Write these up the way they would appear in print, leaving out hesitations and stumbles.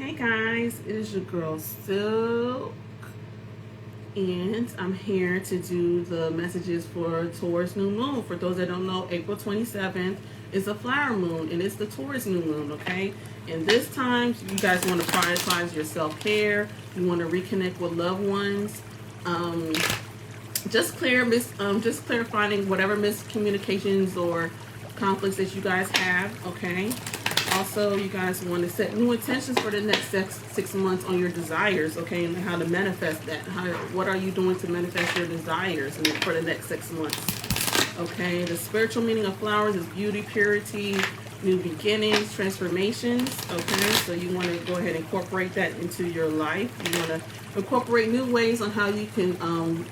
Hey guys, it is your girl Silk, and I'm here to do the messages for Taurus new moon. For those that don't know, April 27th is a flower moon, and it's the Taurus new moon, okay? And this time, you guys want to prioritize your self-care. You want to reconnect with loved ones. Just clarifying whatever miscommunications or conflicts that you guys have, okay? Also, you guys want to set new intentions for the next 6 months on your desires, okay, and how to manifest that. What are you doing to manifest your desires for the next 6 months? Okay, the spiritual meaning of flowers is beauty, purity, new beginnings, transformations. Okay, so you want to go ahead and incorporate that into your life. You want to incorporate new ways on how you can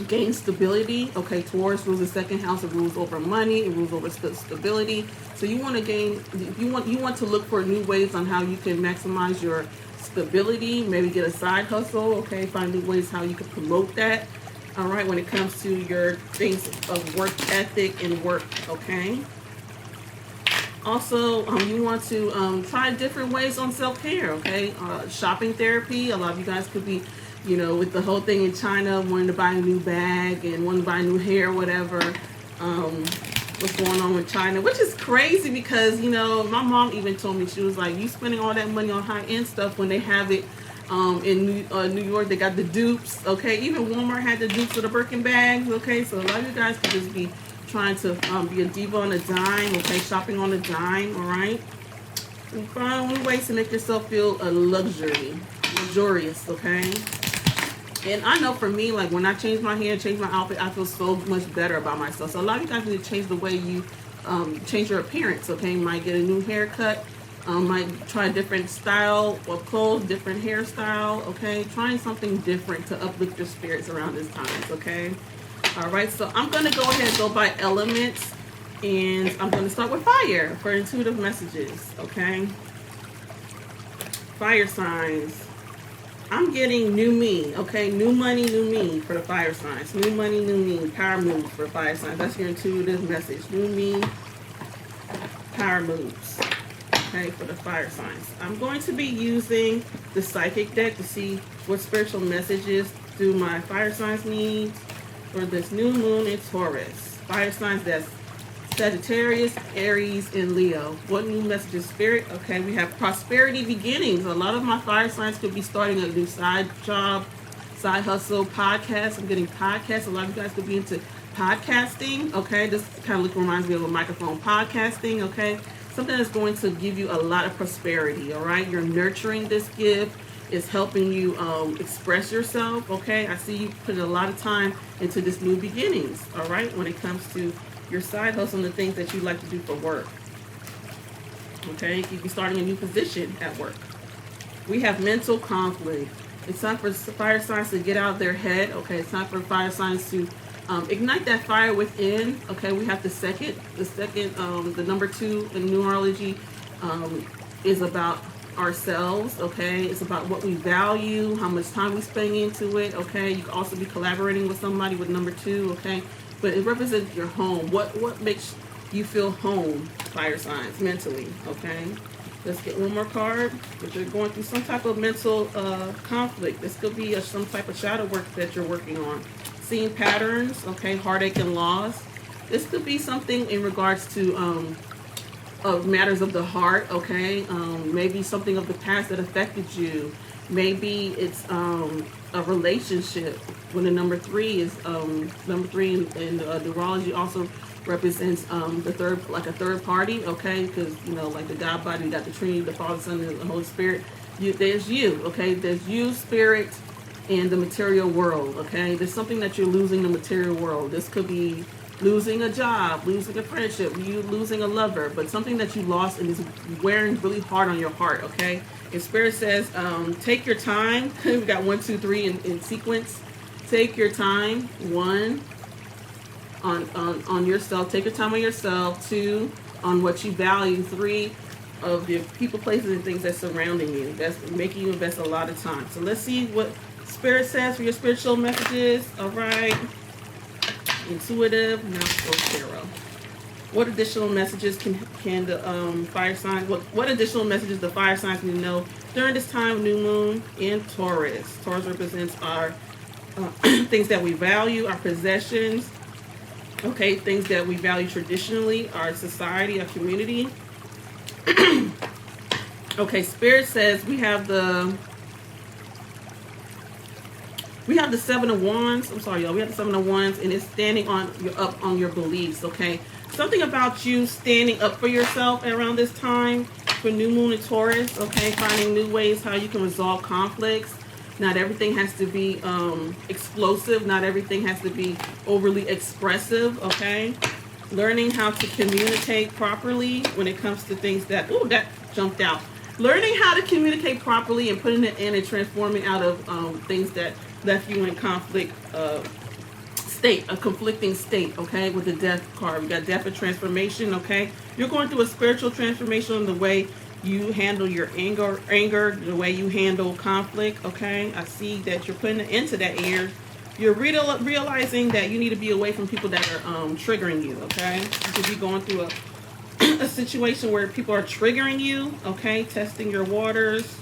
gain stability. Okay, Taurus rules the second house. It rules over money. It rules over stability. So you want to gain. You want to look for new ways on how you can maximize your stability. Maybe get a side hustle. Okay, find new ways how you can promote that. All right, when it comes to your things of work ethic and work. Okay. Also, you want to try different ways on self-care. Okay, shopping therapy. A lot of you guys could be, with the whole thing in China, wanting to buy a new bag and wanting to buy new hair, whatever. What's going on with China, which is crazy because, my mom even told me, she was like, you spending all that money on high-end stuff when they have it in New York, they got the dupes, okay? Even Walmart had the dupes of the Birkin bags, okay? So a lot of you guys could just be trying to be a diva on a dime, okay? Shopping on a dime, all right? And find ways to make yourself feel luxurious, okay? And I know for me, like when I change my hair, change my outfit, I feel so much better about myself. So a lot of you guys need to change the way you change your appearance, okay? You might get a new haircut, might try a different style of clothes, different hairstyle, okay? Trying something different to uplift your spirits around this time, okay? All right, so I'm going to go ahead and go by elements, and I'm going to start with fire for intuitive messages, okay? Fire signs. I'm getting new me, okay? New money, new me for the fire signs. New money, new me. Power moves for fire signs. That's your intuitive message. New me, power moves, okay, for the fire signs. I'm going to be using the psychic deck to see what spiritual messages do my fire signs need for this new moon in Taurus. Fire signs, that's Sagittarius, Aries, and Leo. What new messages, Spirit? Okay, we have prosperity beginnings. A lot of my fire signs could be starting a new side job, side hustle, podcast. I'm getting podcasts. A lot of you guys could be into podcasting. Okay, this kind of reminds me of a microphone podcasting. Okay, something that's going to give you a lot of prosperity. All right, you're nurturing this gift. It's helping you express yourself. Okay, I see you putting a lot of time into this new beginnings. All right, when it comes to your side hustle and the things that you like to do for work. Okay, you could be starting a new position at work. We have mental conflict. It's time for fire signs to get out of their head. Okay, it's time for fire signs to ignite that fire within. Okay, we have the number 2 in numerology is about ourselves. Okay, it's about what we value, how much time we spend into it. Okay, you can also be collaborating with somebody with number 2. Okay, but it represents your home. What makes you feel home, fire signs, mentally, okay? Let's get one more card. If you're going through some type of mental conflict, this could be some type of shadow work that you're working on. Seeing patterns, okay, heartache and loss. This could be something in regards to matters of the heart, okay? Maybe something of the past that affected you. Maybe it's a relationship. When the number 3 is number 3 in numerology also represents the third, like a third party, okay? Because like the God body, you got the Trinity, the Father, Son, and the Holy Spirit. There's you, okay? There's you, spirit, and the material world, okay? There's something that you're losing in the material world. This could be losing a job, losing a friendship, you losing a lover, but something that you lost and is wearing really hard on your heart, okay? And Spirit says, take your time. We got 1, 2, 3 in sequence. Take your time. 1, on yourself. Take your time on yourself. 2, on what you value. 3, of your people, places, and things that's surrounding you. That's making you invest a lot of time. So let's see what Spirit says for your spiritual messages. All right. Intuitive, now tarot. What additional messages can the fire signs? What additional messages the fire signs need to know during this time, new moon in Taurus. Taurus represents our things that we value, our possessions, okay, things that we value traditionally, our society, our community. Okay, Spirit says we have the Seven of Wands. I'm sorry, y'all. We have the Seven of Wands, and it's standing up on your beliefs, okay? Something about you standing up for yourself around this time for new moon in Taurus, okay? Finding new ways how you can resolve conflicts. Not everything has to be explosive. Not everything has to be overly expressive, okay? Learning how to communicate properly when it comes to things that, ooh, that jumped out. Learning how to communicate properly and putting it in and transforming out of things that left you in conflict state, a conflicting state, okay, with the Death card. We got Death and transformation, okay? You're going through a spiritual transformation in the way you handle your anger, the way you handle conflict, okay? I see that you're putting an end to that air. You're realizing that you need to be away from people that are triggering you, okay? You could be going through a situation where people are triggering you, okay? Testing your waters.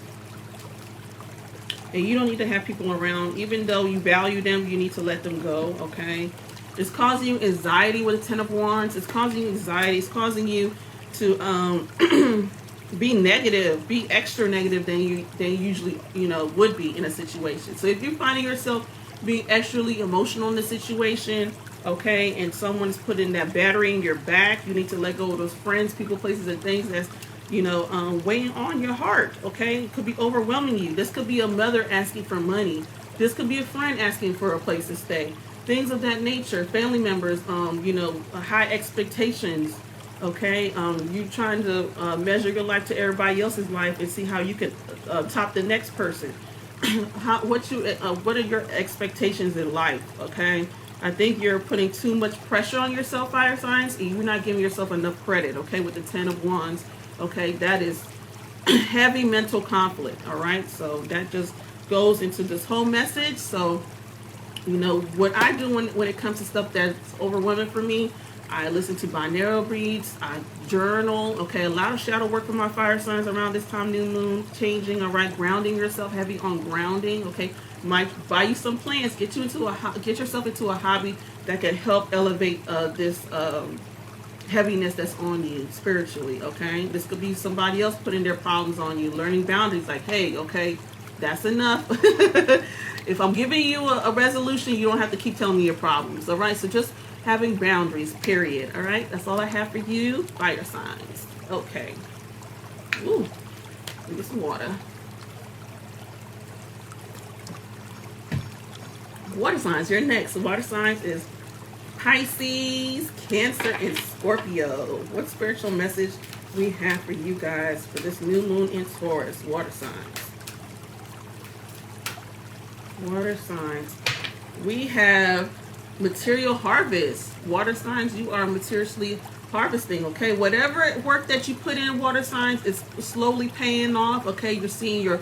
And you don't need to have people around. Even though you value them, you need to let them go, okay? It's causing you anxiety with the Ten of Wands. It's causing you anxiety. It's causing you to be negative, be extra negative than you usually, would be in a situation. So if you're finding yourself being extremely emotional in the situation, okay, and someone's putting that battery in your back, you need to let go of those friends, people, places, and things that's, weighing on your heart, okay? It could be overwhelming you. This could be a mother asking for money. This could be a friend asking for a place to stay. Things of that nature. Family members, high expectations, okay? You trying to measure your life to everybody else's life and see how you can top the next person. What are your expectations in life, okay? I think you're putting too much pressure on yourself, fire signs, and you're not giving yourself enough credit, okay, with the Ten of Wands. Okay, that is heavy mental conflict, all right? So that just goes into this whole message. So, what I do when it comes to stuff that's overwhelming for me, I listen to binaural reads, I journal, okay? A lot of shadow work for my fire signs around this time, new moon, changing, all right? Grounding yourself, heavy on grounding, okay? Might buy you some plans, get yourself into a hobby that can help elevate this heaviness that's on you spiritually, okay? This could be somebody else putting their problems on you, learning boundaries, like, hey, okay, that's enough. If I'm giving you a resolution, you don't have to keep telling me your problems, all right? So just having boundaries, period, all right? That's all I have for you, fire signs. Okay. Ooh, let me get some water. Water signs, you're next. The water signs is Pisces, Cancer, and Scorpio. What spiritual message we have for you guys for this new moon in Taurus? Water signs. Water signs. We have material harvest. Water signs, you are materially harvesting, okay? Whatever work that you put in, water signs, is slowly paying off, okay? You're seeing your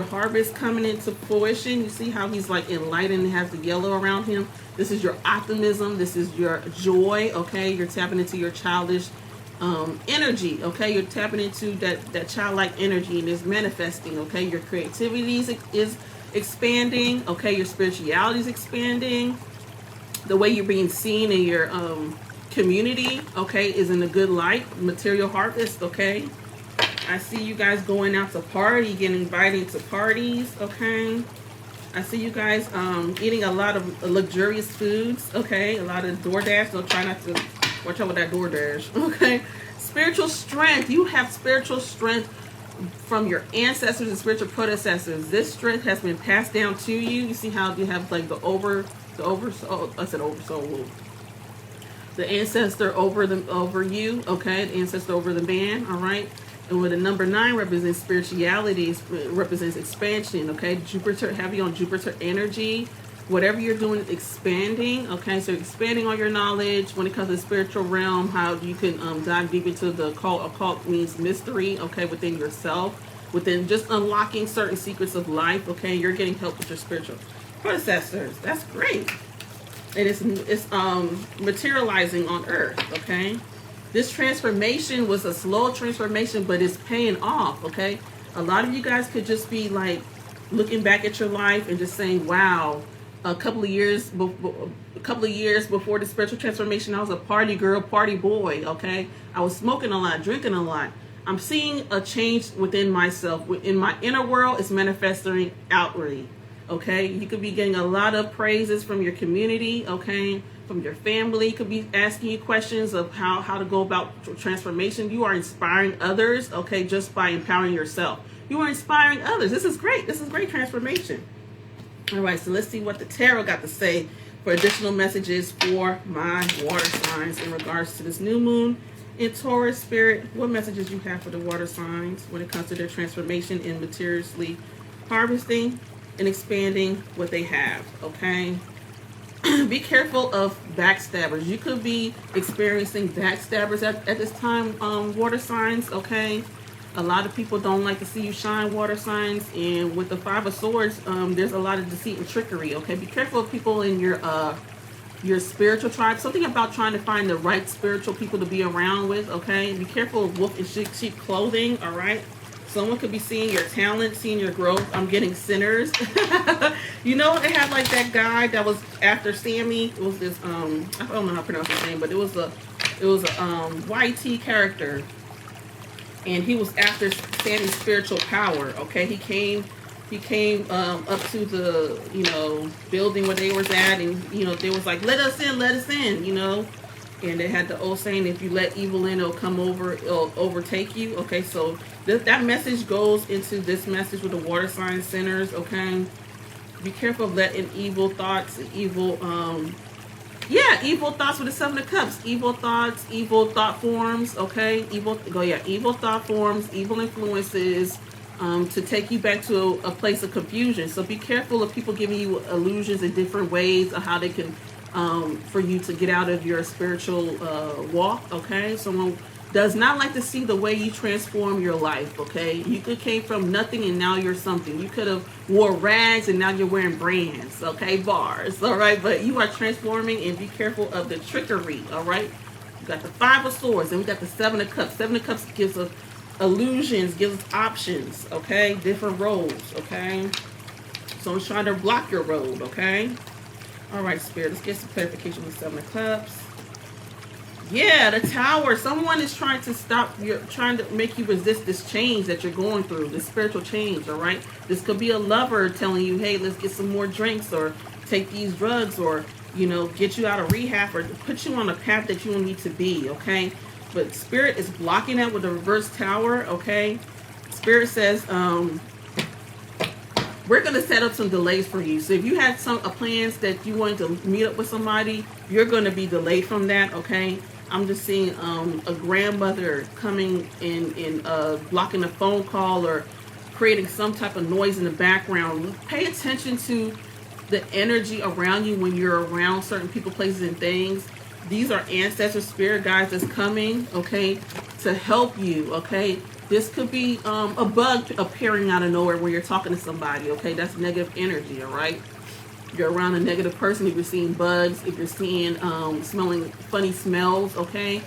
harvest coming into fruition. You see how he's like enlightened and has the yellow around him. This is your optimism. This is your joy, okay? You're tapping into your childish energy, okay? You're tapping into that childlike energy, and it's manifesting, okay? Your creativity is expanding, okay? Your spirituality is expanding. The way you're being seen in your community, okay, is in a good light. Material harvest, okay? I see you guys going out to party, getting invited to parties, okay? I see you guys eating a lot of luxurious foods, okay? A lot of DoorDash. Don't try not to watch out with that DoorDash, okay? Spiritual strength. You have spiritual strength from your ancestors and spiritual predecessors. This strength has been passed down to you. You see how you have like the ancestor over you, okay? The ancestor over the man, all right? And with the number 9 represents spirituality, represents expansion, okay? Jupiter, heavy on Jupiter energy. Whatever you're doing is expanding, okay? So expanding on your knowledge when it comes to the spiritual realm, how you can dive deep into the occult. Occult means mystery, okay, within yourself, within just unlocking certain secrets of life, okay? You're getting help with your spiritual predecessors. That's great. And it's materializing on Earth, okay? This transformation was a slow transformation, but it's paying off, okay? A lot of you guys could just be like looking back at your life and just saying, wow, a couple of years before the spiritual transformation, I was a party girl, party boy, okay? I was smoking a lot, drinking a lot. I'm seeing a change within myself. In my inner world, it's manifesting outwardly, okay? You could be getting a lot of praises from your community, okay? From your family, could be asking you questions of how to go about transformation. You are inspiring others, okay, just by empowering yourself. You are inspiring others. This is great. This is great transformation. All right, so let's see what the tarot got to say for additional messages for my water signs in regards to this new moon in Taurus. Spirit, what messages you have for the water signs when it comes to their transformation in materially harvesting and expanding what they have, okay? Be careful of backstabbers. You could be experiencing backstabbers at this time, water signs, okay? A lot of people don't like to see you shine, water signs. And with the Five of Swords, there's a lot of deceit and trickery, okay? Be careful of people in your spiritual tribe. Something about trying to find the right spiritual people to be around with, okay? Be careful of wolf and sheep clothing, all right? Someone could be seeing your talent, seeing your growth. I'm getting sinners. You know, they had like that guy that was after Sammy. It was this, I don't know how to pronounce his name, but it was a YT character. And he was after Sammy's spiritual power, okay? He came up to the, you know, building where they was at, and, you know, they was like, let us in, you know? And they had the old saying, if you let evil in, it'll overtake you. Okay, so that message goes into this message with the water sign centers, okay? Be careful of letting evil thoughts, evil thoughts with the Seven of Cups. Evil thoughts, evil thought forms, okay? Evil thought forms, evil influences, to take you back to a place of confusion. So be careful of people giving you illusions in different ways of how they can, for you to get out of your spiritual walk, okay? Someone does not like to see the way you transform your life, okay? You could came from nothing and now you're something. You could have wore rags and now you're wearing brands, okay? Bars, all right? But you are transforming, and be careful of the trickery, all right? You got the Five of Swords and we got the Seven of Cups. Seven of Cups gives us illusions, gives us options, okay? Different roads, okay? Someone's trying to block your road, okay? All right, Spirit, let's get some clarification with Seven of Cups. Yeah, the Tower. Someone is trying to trying to make you resist this change that you're going through, this spiritual change, all right? This could be a lover telling you, hey, let's get some more drinks, or take these drugs, or, you know, get you out of rehab, or put you on a path that you don't need to be, okay? But Spirit is blocking that with the reverse Tower, okay? Spirit says, we're going to set up some delays for you. So if you had some plans that you wanted to meet up with somebody, you're going to be delayed from that, okay? I'm just seeing a grandmother coming in blocking a phone call, or creating some type of noise in the background. Pay attention to the energy around you when you're around certain people, places, and things. These are ancestor spirit guides that's coming, okay, to help you, okay? This could be a bug appearing out of nowhere when you're talking to somebody, okay? That's negative energy, all right? You're around a negative person, if you're seeing bugs, if you're seeing, smelling funny smells, okay?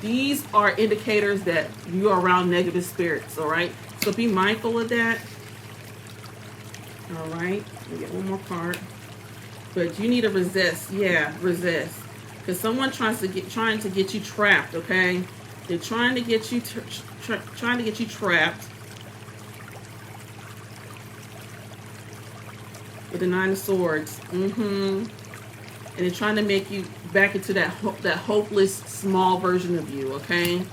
These are indicators that you are around negative spirits, all right? So be mindful of that. All right, let me get one more card. But you need to resist, yeah, resist. Because someone trying to get you trapped, okay? They're trying to get you trapped with the Nine of Swords. And they're trying to make you back into that hopeless small version of you, okay?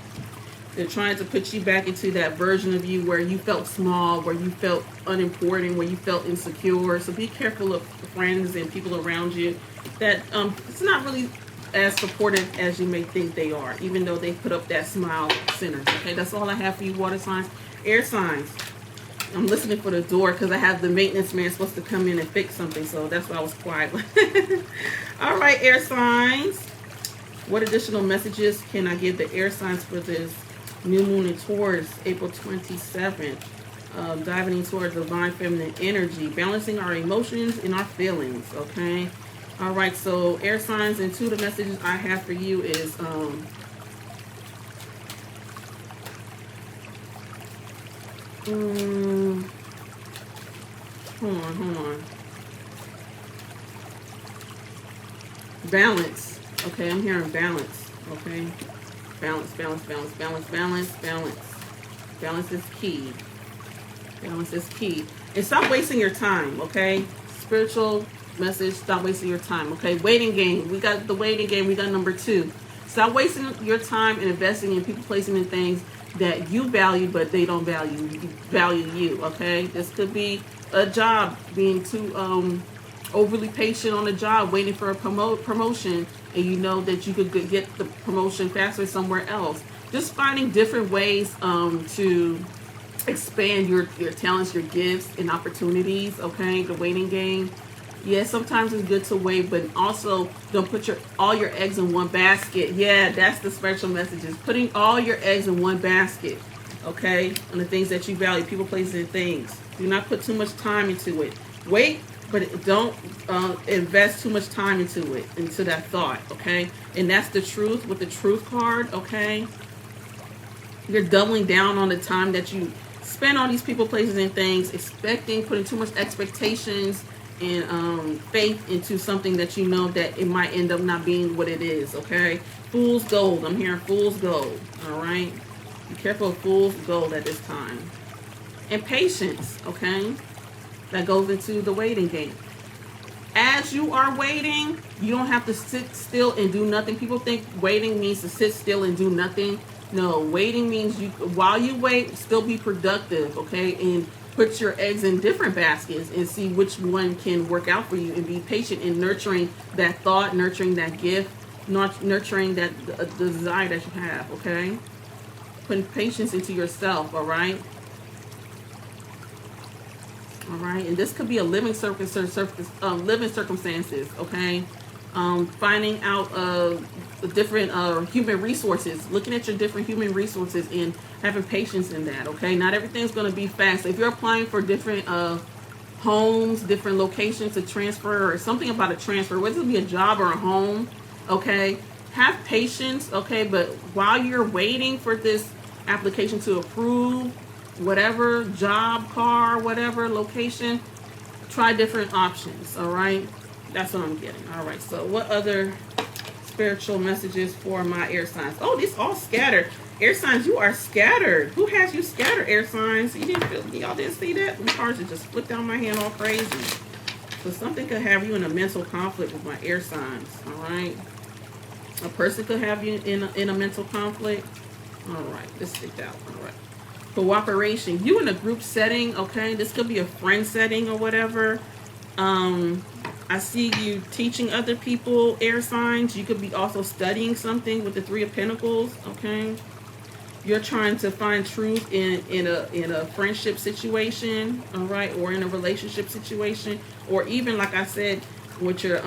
They're trying to put you back into that version of you where you felt small, where you felt unimportant, where you felt insecure. So be careful of friends and people around you that it's not really as supportive as you may think they are, even though they put up that smile center. Okay, that's all I have for you, water signs. Air signs. I'm listening for the door because I have the maintenance man supposed to come in and fix something, so that's why I was quiet. All right, air signs. What additional messages can I give the air signs for this new moon in Taurus, April 27th? Diving into our divine feminine energy, balancing our emotions and our feelings, okay? All right, so air signs, and two of the messages I have for you is Hold on. Balance. Okay, I'm hearing balance. Okay. Balance. Balance is key. Balance is key. And stop wasting your time, okay? Spiritual message, stop wasting your time, okay? Waiting game. We got the waiting game. We got number 2. Stop wasting your time and investing in people, placing in things that you value, but they don't value you, okay? This could be a job, being too overly patient on a job, waiting for a promotion, and you know that you could get the promotion faster somewhere else. Just finding different ways to expand your talents, your gifts, and opportunities, okay? The waiting game. Yes, sometimes it's good to wait, but also don't put all your eggs in one basket. Yeah, that's the special messages. Putting all your eggs in one basket, okay? On the things that you value, people, places, and things. Do not put too much time into it. Wait, but don't invest too much time into it, into that thought, okay? And that's the truth with the truth card, okay? You're doubling down on the time that you spend on these people, places, and things, putting too much expectations and faith into something that you know that it might end up not being what it is, okay? Fool's gold. I'm hearing fool's gold, all right? Be careful of fool's gold at this time. And patience, okay? That goes into the waiting game. As you are waiting, you don't have to sit still and do nothing. People think waiting means to sit still and do nothing. No, waiting means while you wait, still be productive, okay? And put your eggs in different baskets and see which one can work out for you, and be patient in nurturing that thought, nurturing that gift, nurturing that the desire that you have, okay? Putting patience into yourself, all right? All right, and this could be a living circumstances, okay? Finding out the different human resources, looking at your different human resources and having patience in that, okay? Not everything's going to be fast. If you're applying for different homes, different locations to transfer, or something about a transfer, whether it be a job or a home, okay? Have patience, okay? But while you're waiting for this application to approve, whatever, job, car, whatever, location, try different options, all right? That's what I'm getting. All right, so what other spiritual messages for my air signs? Oh, these all scattered. Air signs, you are scattered. Who has you scattered, air signs? Y'all didn't see that? The cards just flipped down my hand all crazy. So something could have you in a mental conflict with my air signs, all right? A person could have you in a mental conflict. All right, let's stick out. All right. Cooperation. You in a group setting, okay? This could be a friend setting or whatever. I see you teaching other people, air signs. You could be also studying something with the 3 of Pentacles, okay? You're trying to find truth in a friendship situation, all right, or in a relationship situation, or even, like I said, with your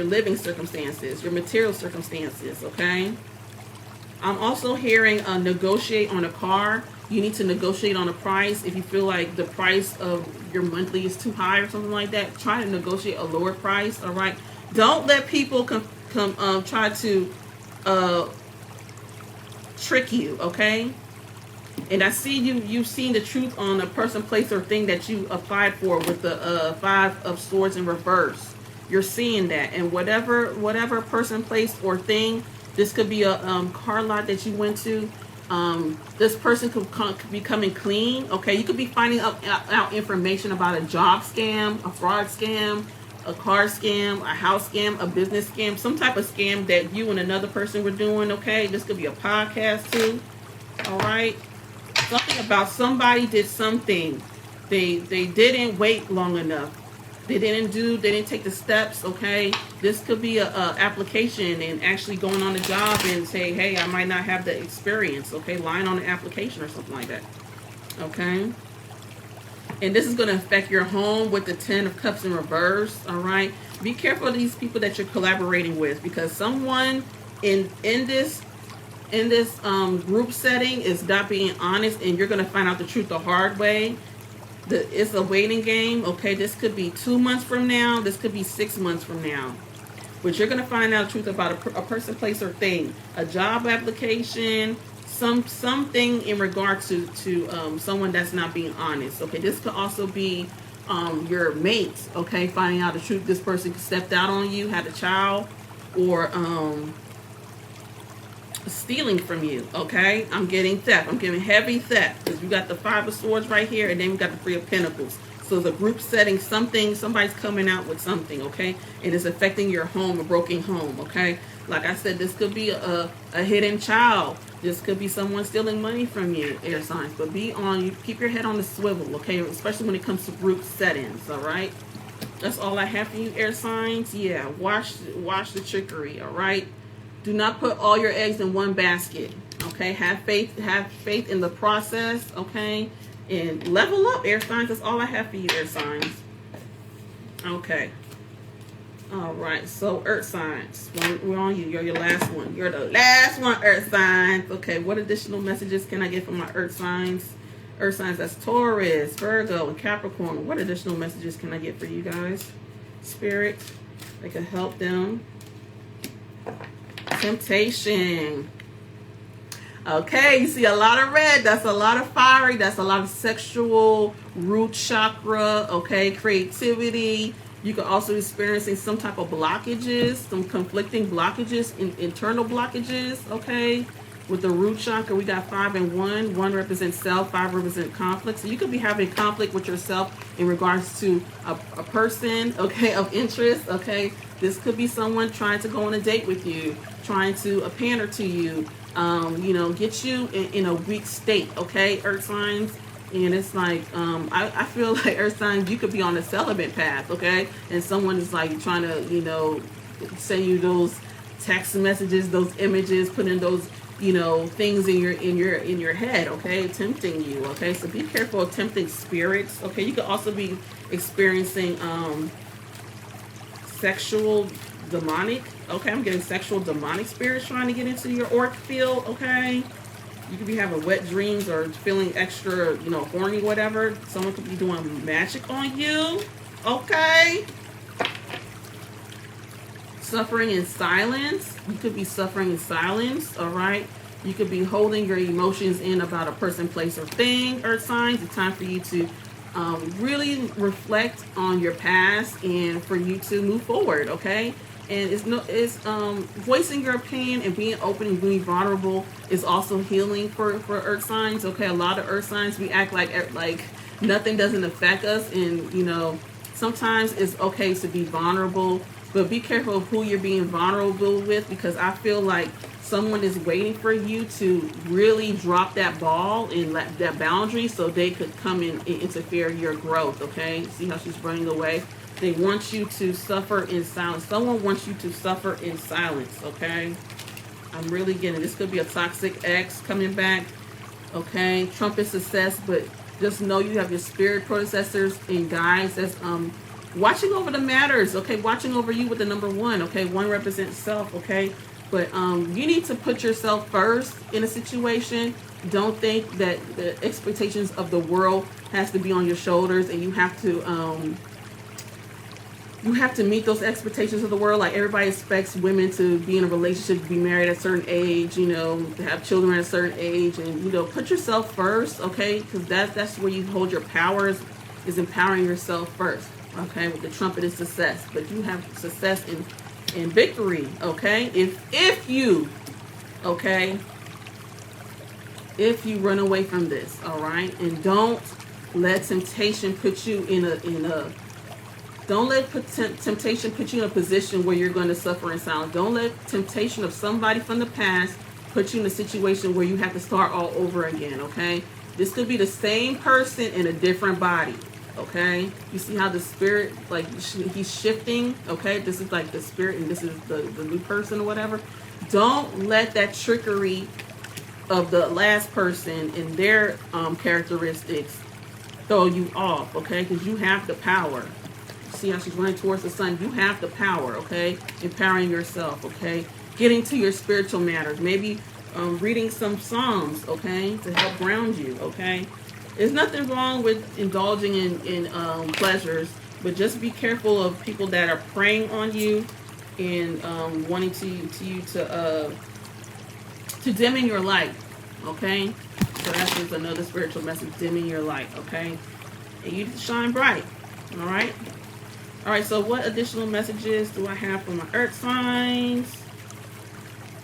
living circumstances, your material circumstances, okay? I'm also hearing negotiate on a car. You need to negotiate on a price. If you feel like the price of your monthly is too high or something like that, try to negotiate a lower price, all right? Don't let people try to trick you, okay? And I see you've seen the truth on a person, place, or thing that you applied for with the 5 of Swords in reverse. You're seeing that. And whatever person, place, or thing, this could be a car lot that you went to. This person could be coming clean, okay? You could be finding out information about a job scam, a fraud scam, a car scam, a house scam, a business scam, some type of scam that you and another person were doing, okay? This could be a podcast too, all right? Something about somebody did something. They didn't wait long enough. They didn't take the steps, okay? This could be a application and actually going on the job and say, hey, I might not have the experience, okay? Lying on the application or something like that, okay? And this is going to affect your home with the 10 of Cups in reverse, all right? Be careful of these people that you're collaborating with, because someone in this group setting is not being honest, and you're going to find out the truth the hard way. It's a waiting game, okay? This could be 2 months from now. This could be 6 months from now. But you're going to find out the truth about a person, place, or thing. A job application, something in regard to someone that's not being honest. Okay, this could also be your mate. Okay, finding out the truth. This person stepped out on you, had a child, or stealing from you. Okay, I'm getting theft. I'm getting heavy theft because you got the Five of Swords right here, and then we got the Three of Pentacles. So the group setting, somebody's coming out with something, okay, and it's affecting your home, a broken home. Okay, like I said, this could be a hidden child. This could be someone stealing money from you, air signs. But you keep your head on the swivel, okay, especially when it comes to group settings. All right, that's all I have for you, air signs. Yeah, watch the trickery. All right, do not put all your eggs in one basket. Okay, have faith in the process. Okay, and level up, air signs. That's all I have for you, air signs. Okay. All right, so earth signs, we're on you. You're your last one. You're the last one, earth signs. Okay, what additional messages can I get from my earth signs? Earth signs, that's Taurus, Virgo, and Capricorn. What additional messages can I get for you guys? Spirit, that can help them. Temptation. Okay, you see a lot of red. That's a lot of fiery. That's a lot of sexual, root chakra, okay, creativity. You could also be experiencing some type of blockages, some conflicting blockages, internal blockages, okay? With the root chakra, we got 5 and 1. 1 represents self, 5 represents conflict. So you could be having conflict with yourself in regards to a person, okay, of interest, okay? This could be someone trying to go on a date with you, trying to pander to you, you know, get you in a weak state, okay, earth signs. And it's like, I feel like earth signs, you could be on a celibate path, okay? And someone is like trying to, you know, send you those text messages, those images, putting those, you know, things in your head, okay? Tempting you, okay? So be careful of tempting spirits, okay? You could also be experiencing sexual demonic, okay? I'm getting sexual demonic spirits trying to get into your auric field, okay? You could be having wet dreams or feeling extra, you know, horny, whatever. Someone could be doing magic on you. Okay. Suffering in silence. You could be suffering in silence. All right. You could be holding your emotions in about a person, place, or thing. Earth signs. It's time for you to really reflect on your past and for you to move forward. Okay. And it's voicing your opinion and being open and being vulnerable is also healing for earth signs. Okay, a lot of earth signs, we act like nothing doesn't affect us, and you know, sometimes it's okay to be vulnerable, but be careful of who you're being vulnerable with, because I feel like someone is waiting for you to really drop that ball and that boundary so they could come in and interfere in your growth. Okay, see how she's running away? They want you to suffer in silence. Someone wants you to suffer in silence, okay? I'm really getting, this could be a toxic ex coming back, okay? Trumpet success, but just know you have your spirit predecessors and guides that's watching over the matters, okay? Watching over you with the number 1, okay? 1 represents self, okay? But you need to put yourself first in a situation. Don't think that the expectations of the world has to be on your shoulders and you have to meet those expectations of the world. Like everybody expects women to be in a relationship, to be married at a certain age, you know, to have children at a certain age, and you know, put yourself first, okay? Because that's where you hold your powers, is empowering yourself first, okay? With the trumpet is success, but you have success in victory, okay? If you run away from this, all right, and don't let temptation put you Don't let temptation put you in a position where you're going to suffer in silence. Don't let temptation of somebody from the past put you in a situation where you have to start all over again, okay? This could be the same person in a different body, okay? You see how the spirit, like, he's shifting, okay? This is like the spirit and this is the new person or whatever. Don't let that trickery of the last person and their characteristics throw you off, okay? Because you have the power. See how she's running towards the sun? You have the power, okay? Empowering yourself, okay? Getting to your spiritual matters. Maybe reading some Psalms, okay? To help ground you, okay? There's nothing wrong with indulging in pleasures, but just be careful of people that are preying on you and wanting to dim in your light, Okay? So that's just another spiritual message, dimming your light, okay? And you shine bright. Alright? Alright, so what additional messages do I have for my earth signs?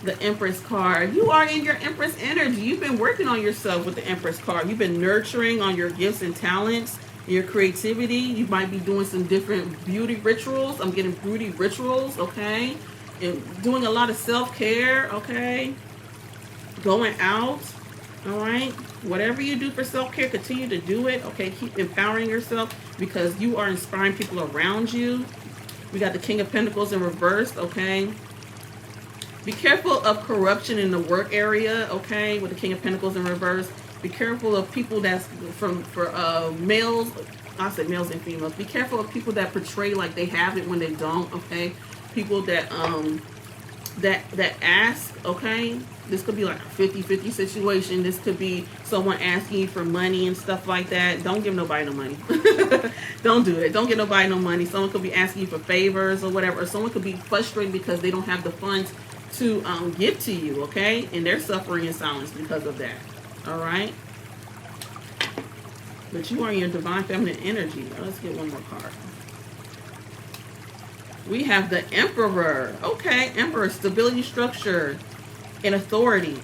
The Empress card. You are in your Empress energy. You've been working on yourself with the Empress card. You've been nurturing on your gifts and talents, your creativity. You might be doing some different beauty rituals. I'm getting beauty rituals, okay? And doing a lot of self-care, okay? Going out, all right? Whatever you do for self-care, continue to do it, okay? Keep empowering yourself because you are inspiring people around you. We got the King of Pentacles in reverse, okay? Be careful of corruption in the work area, okay, with the King of Pentacles in reverse. Be careful of people that's for males, I'll say males and females. Be careful of people that portray like they have it when they don't, okay? People that that ask, okay? This could be like a 50-50 situation. This could be someone asking you for money and stuff like that. Don't give nobody no money. Don't do it. Don't give nobody no money. Someone could be asking you for favors or whatever. Or someone could be frustrated because they don't have the funds to give to you, okay? And they're suffering in silence because of that. All right? But you are in your divine feminine energy. Now, let's get one more card. We have the Emperor. Okay, Emperor, stability, structure, and authority.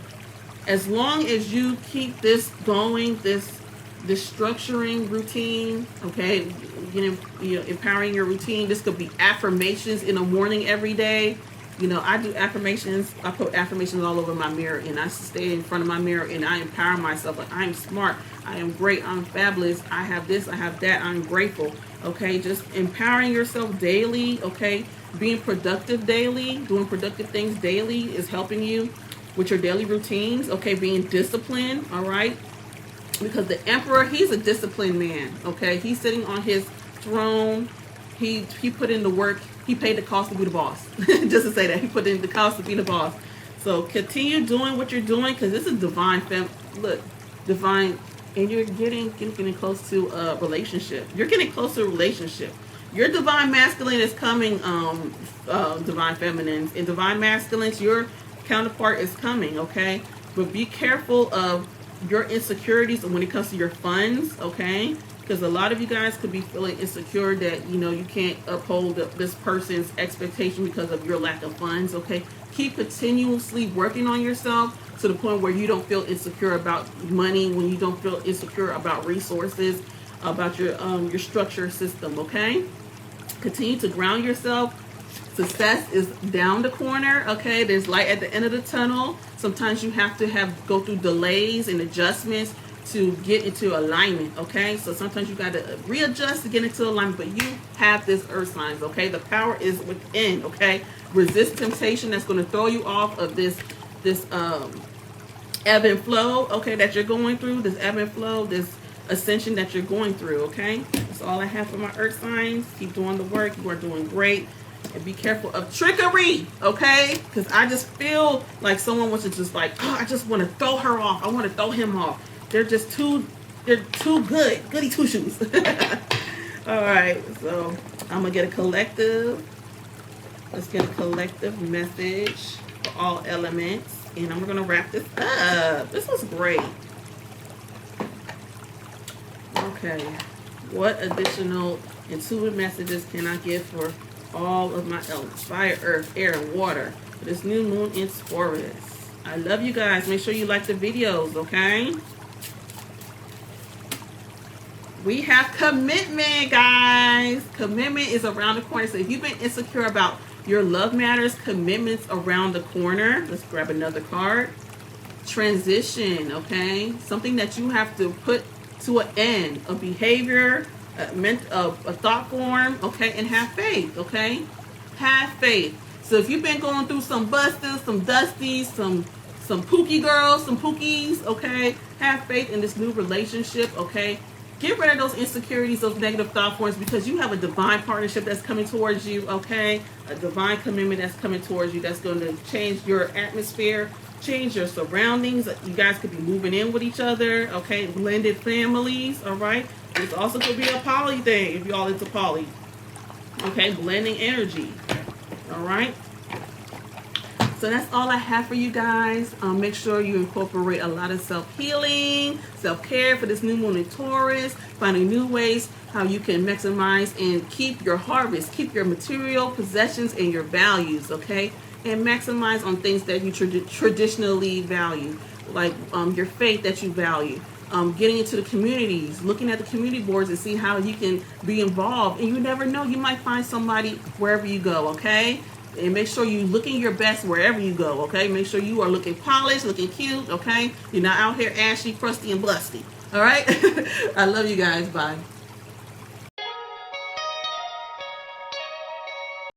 As long as you keep this going, this structuring routine, okay, you know, empowering your routine. This could be affirmations in the morning every day. You know, I do affirmations. I put affirmations all over my mirror, and I stay in front of my mirror, and I empower myself. Like, I am smart. I am great. I'm fabulous. I have this. I have that. I'm grateful. Okay, just empowering yourself daily. Okay, being productive daily, doing productive things daily is helping you with your daily routines. Okay, being disciplined. All right, because the Emperor, he's a disciplined man. Okay, he's sitting on his throne. He put in the work. He paid the cost to be the boss. Just to say that. He put in the cost to be the boss. So continue doing what you're doing because this is divine divine, and you're getting close to a relationship. You're getting close to a relationship. Your divine masculine is coming, divine feminines. And divine masculines, your counterpart is coming, okay? But be careful of your insecurities when it comes to your funds, okay? Because a lot of you guys could be feeling insecure that, you know, you can't uphold this person's expectation because of your lack of funds, okay? Keep continuously working on yourself to the point where you don't feel insecure about money, when you don't feel insecure about resources, about your structure system, okay? Continue to ground yourself. Success is down the corner, okay? There's light at the end of the tunnel. Sometimes you have to go through delays and adjustments to get into alignment, okay? So sometimes you got to readjust to get into alignment, but you have this earth signs, okay? The power is within, okay? Resist temptation that's going to throw you off of this ebb and flow, okay, that you're going through, this ebb and flow, this ascension that you're going through, okay? That's all I have for my earth signs. Keep doing the work. You are doing great. And be careful of trickery, okay? Because I just feel like someone was just like, oh, I just want to throw her off. I want to throw him off. They're too good. Goody two shoes. All right, so I'm going to get a collective. Let's get a collective message for all elements. And I'm going to wrap this up. This was great. Okay. What additional intuitive messages can I give for all of my elements? Fire, earth, air, and water. For this new moon in Taurus. I love you guys. Make sure you like the videos, okay? We have commitment, guys. Commitment is around the corner. So if you've been insecure about your love matters, commitment's around the corner. Let's grab another card. Transition, okay? Something that you have to put to an end. A behavior, a thought form, okay? And have faith, okay? Have faith. So if you've been going through some busters, some dusties, some pookie girls, some pookies, okay? Have faith in this new relationship, okay? Get rid of those insecurities, those negative thought forms, because you have a divine partnership that's coming towards you, okay? A divine commitment that's coming towards you that's going to change your atmosphere, change your surroundings. You guys could be moving in with each other, okay? Blended families, all right? This also could be a poly thing if y'all into poly, okay? Blending energy, all right? So that's all I have for you guys. Make sure you incorporate a lot of self-healing, self-care for this new moon in Taurus, finding new ways how you can maximize and keep your harvest, keep your material possessions and your values, okay? And maximize on things that you traditionally value, like your faith that you value. Getting into the communities, looking at the community boards and see how you can be involved. And you never know, you might find somebody wherever you go, okay? And make sure you're looking your best wherever you go, okay? Make sure you are looking polished, looking cute, okay? You're not out here ashy, crusty, and busty, all right? I love you guys. Bye.